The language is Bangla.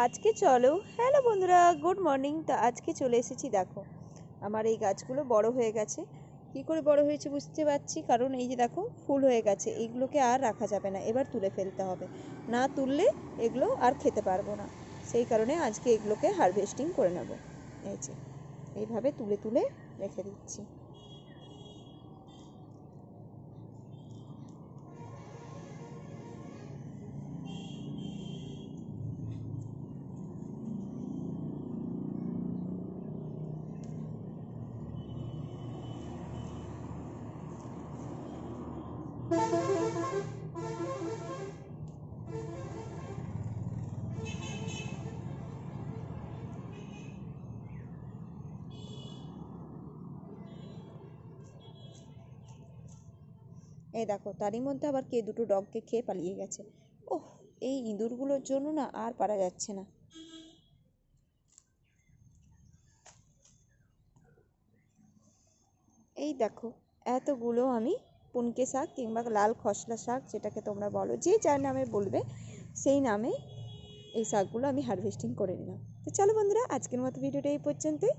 আজকে চলো, হ্যালো বন্ধুরা, গুড মর্নিং। তো আজকে চলে এসেছি, দেখো আমার এই গাছগুলো বড় হয়ে গেছে। কি করে বড় হয়েছে বুঝতে পারছি, কারণ এই যে দেখো ফুল হয়ে গেছে। এইগুলোকে আর রাখা যাবে না, এবার তুলে ফেলতে হবে। না তুললে এগুলো আর খেতে পারবো না। সেই কারণে আজকে এগুলোকে হারভেস্টিং করে নেব। এই যে এইভাবে তুলে তুলে রেখে দিচ্ছি। এই দেখো, তারই মধ্যে আবার কে দুটো ডগকে খেয়ে পালিয়ে গেছে। ওহ, এই ইঁদুরগুলোর জন্য না আর পারা যাচ্ছে না। এই দেখো, এতগুলো আমি পুনকে শাক কিংবা লাল খসলা শাক, যেটাকে তোমরা বলো, যে যার নামে বলবে সেই নামে এই শাকগুলো আমি হারভেস্টিং করে নিলাম। তো চলো বন্ধুরা, আজকের মতো ভিডিওটা এই পর্যন্তই।